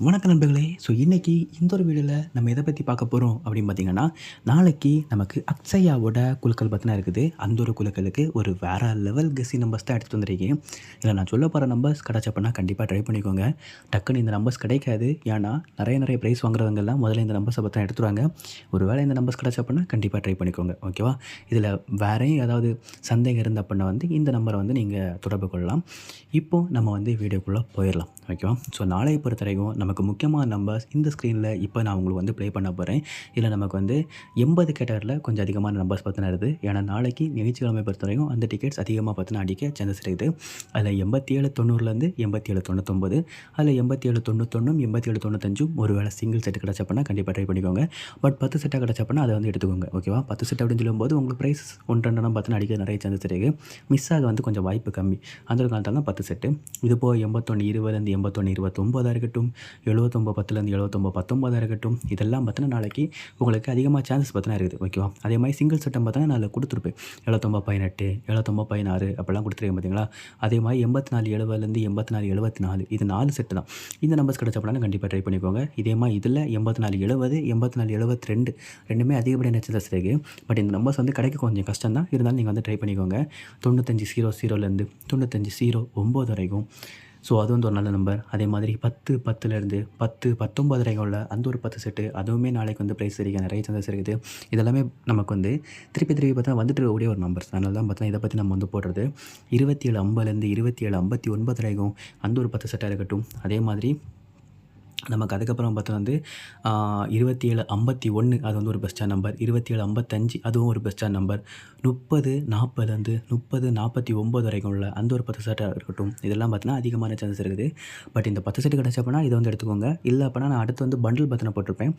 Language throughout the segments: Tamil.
வணக்கம் நண்பர்களே. இன்றைக்கி இந்த ஒரு வீடியோவில் நம்ம எதை பற்றி பார்க்க போகிறோம் அப்படின்னு பார்த்தீங்கன்னா, நாளைக்கு நமக்கு அக்ஷயாவோட குலுக்கல் பற்றினா இருக்குது. அந்த ஒரு குலுக்கலுக்கு ஒரு வேறு லெவல் கெஸ்ஸி நம்பர்ஸ் தான் எடுத்துகிட்டு வந்திருக்கேன். இதில் நான் சொல்ல போகிற நம்பர்ஸ் கிடச்சப்பன்னா கண்டிப்பாக ட்ரை பண்ணிக்கோங்க. டக்குன்னு இந்த நம்பர்ஸ் கிடைக்காது. ஏன்னா நிறைய ப்ரைஸ் வாங்குறவங்கெல்லாம் முதல்ல இந்த நம்பர்ஸை பற்றி எடுத்துருவாங்க. ஒரு வேளை இந்த நம்பர்ஸ் கிடச்சப்பன்னா கண்டிப்பாக ட்ரை பண்ணிக்கோங்க. ஓகேவா? இதில் வேறையும் ஏதாவது சந்தேகம் இருந்த அப்படின்னா இந்த நம்பரை நீங்கள் தொடர்பு கொள்ளலாம். இப்போது நம்ம வீடியோக்குள்ளே போயிடலாம். ஓகேவா? நாளையை பொறுத்த வரைக்கும் நமக்கு முக்கியமான நம்பர்ஸ் இந்த ஸ்க்ரீனில் இப்போ நான் உங்களுக்கு ப்ளே பண்ண போகிறேன். இதில் நமக்கு 80 கேட்டகரியில் கொஞ்சம் அதிகமான நம்பர்ஸ் பார்த்தினா இருக்குது. ஏன்னா நாளைக்கு ஞாயிற்றுக்கிழமை பொறுத்த வரைக்கும் அந்த டிக்கெட்ஸ் அதிகமாக பார்த்தினா அடிக்க சான்சஸ் இருக்குது. அதில் 87-90லேருந்து 87-99, அதில் 87-91, 87-95 ஒரு வேளை சிங்கிள் செட்டு கிடச்சப்பன்னா கண்டிப்பாக ட்ரை பண்ணிக்கோங்க. பட் 10 செட்டாக கிடச்சப்பன்னா அதை எடுத்துக்கோங்க. ஓகேவா? 10 செட் அப்படின்னு சொல்லும்போது உங்களுக்கு ப்ரைஸ் 1-2 பார்த்தினா அடிக்க நிறைய சான்சஸ் இருக்குது. மிஸ் ஆக கொஞ்சம் வாய்ப்பு கம்மி. அந்த ஒரு காலத்தில் தான் 10 செட்டு. இது போக 81-20லேருந்து 81-29 இருக்கட்டும், 79-10லேருந்து 79-19 இருக்கட்டும். இதெல்லாம் பார்த்தினா நாளைக்கு உங்களுக்கு அதிகமாக சான்சஸ் பார்த்தினா இருக்குது. ஓகேவா? அதே மாதிரி சிங்கிள் செட்டம் பார்த்தினா நான் கொடுத்துருப்பேன். 79-18, 79-16 அப்படிலாம் கொடுத்துருக்கேன் பார்த்தீங்களா? அதே மாதிரி 84-70லேருந்து 84-74 இது 4 செட்டு தான். இந்த நம்பர்ஸ் கிடச்சப்படாலும் கண்டிப்பாக ட்ரை பண்ணிக்கோங்க. இதே மாதிரி இதில் 84-70, 84-72 ரெண்டுமே அதிகப்படியான சான்சஸ் இருக்குது. பட் இந்த நம்பர்ஸ் கிடைக்க கொஞ்சம் கஷ்டம் தான். இருந்தாலும் நீங்கள் ட்ரை பண்ணிக்கோங்க. 95-00லேருந்து 95-09 வரைக்கும். அது ஒரு நல்ல நம்பர். அதே மாதிரி 10-10லேருந்து 10-19 வரைக்கும் உள்ள அந்த ஒரு 10 செட்டு அதுவுமே நாளைக்கு ப்ரைஸ் சரிக்க நிறைய சான்சஸ் இருக்குது. இதெல்லாமே நமக்கு திருப்பி பார்த்தா வந்துட்டு இருக்கக்கூடிய ஒரு நம்பர்ஸ். அதனால தான் பார்த்தா இதை பற்றி நம்ம போடுறது. 27-50லேருந்து 27-59 வரைக்கும் அந்த ஒரு 10 செட்டாக இருக்கட்டும். அதே மாதிரி நமக்கு அதுக்கப்புறம் பார்த்தா 27-51 அது ஒரு பெஸ்ட்டான நம்பர். 27-55 அதுவும் ஒரு பெஸ்ட்டான நம்பர். 30-40லேருந்து 30-49 வரைக்கும் உள்ள அந்த ஒரு 10 செட்டாக இருக்கட்டும். இதெல்லாம் பார்த்தீங்கன்னா அதிகமான சான்சஸ் இருக்குது. பட் இந்த 10 செட்டு கிடச்சப்பன்னா இதை எடுத்துக்கோங்க. இல்லை அப்படின்னா நான் அடுத்து பண்டில் பார்த்தினா போட்டிருப்பேன்.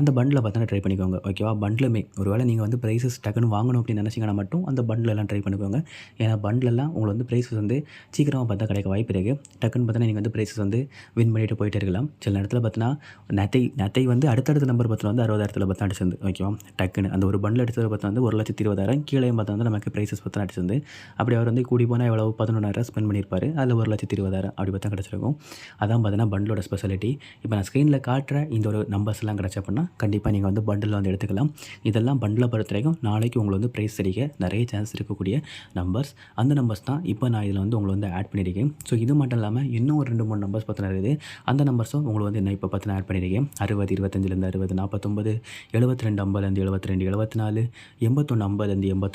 அந்த பண்டில் பார்த்தினா ட்ரை பண்ணிக்கோங்க. ஓகேவா? பண்டிலுமே ஒரு வேளை நீங்கள் ப்ரைஸஸ் டக்குன்னு வாங்கணும் அப்படின்னு நினச்சிங்கன்னா மட்டும் அந்த பண்டிலெல்லாம் ட்ரை பண்ணிக்கோங்க. ஏன்னா பண்டிலெல்லாம் உங்களுக்கு ப்ரைஸஸ் சீக்கிரமாக பார்த்தா கிடைக்க வாய்ப்பு இருக்குது. டக்குன்னு பார்த்தீங்கன்னா நீங்கள் ப்ரைஸஸ் வின் பண்ணிட்டு போயிட்டே இருக்கலாம். சில இடத்துல பார்த்தீங்கன்னா நத்தை அடுத்தடுத்த நம்பர் பார்த்தா 60,000 பார்த்தா அடிச்சிருந்து. ஓகேவா? டக்குன்னு அந்த ஒரு பண்டில் எடுத்தது பார்த்தா 1,20,000 கீழே பார்த்தா நமக்கு ப்ரைஸஸ் பார்த்தா அடிச்சிருந்து. அப்படி அவர் கூடி போனால் எவ்வளவு 11,000 ஸ்பெண்ட் பண்ணியிருப்பார். அதில் 1,20,000 அப்படி பார்த்தா கிடச்சிருக்கும். அதான் பார்த்தீங்கன்னா பண்டிலோட ஸ்பெஷாலிட்டி. இப்போ நான் ஸ்க்ரீனில் காட்டுற இந்த ஒரு நம்பர்ஸ்லாம் கிடச்சப்பன்னா கண்டிப்பாக நீங்கள் பண்டில் எடுத்துக்கலாம். இதெல்லாம் பண்டிலை பொறுத்த வரைக்கும் நாளைக்கு உங்களுக்கு ப்ரைஸ் சரிக்க நிறைய சான்ஸ் இருக்கக்கூடிய நம்பர்ஸ். அந்த நம்பர்ஸ் தான் இப்போ நான் இதில் உங்களை ஆட் பண்ணியிருக்கேன். இது மட்டும் இல்லாமல் இன்னும் ஒரு 2-3 நம்பர்ஸ் பார்த்தா இருக்குது. அந்த நம்பர்ஸும் உங்களுக்கு என்ன இப்போ பார்த்து நான் ஆட் பண்ணியிருக்கேன். 60-25லேருந்து 60-49, 72-50லேருந்து 72-74,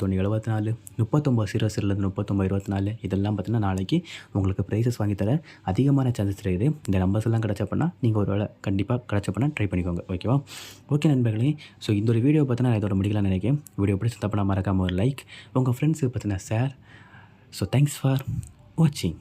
81-50லேருந்து 81-74, 39-00லேருந்து 39-24 இதெல்லாம் பார்த்தீங்கன்னா நாளைக்கு உங்களுக்கு ப்ரைஸஸ் வாங்கித்தர அதிகமான சான்சஸ் இருக்குது. இந்த நம்பர்ஸ் எல்லாம் கிடச்சப்பன்னா நீங்கள் ஒரு வேளை கண்டிப்பாக கிடச்சப்பன்னா ட்ரை பண்ணிக்கோங்க. ஓகேவா? ஓகே நண்பர்களே. இந்த ஒரு வீடியோ பார்த்தினா நான் இதோட முடிக்கலாம்னு நினைக்கிறேன். வீடியோ பிடிச்ச தப்பா மறக்காமல் ஒரு லைக், உங்கள் ஃப்ரெண்ட்ஸுக்கு பார்த்தினா ஷேர். தேங்க்ஸ் ஃபார் வாட்சிங்.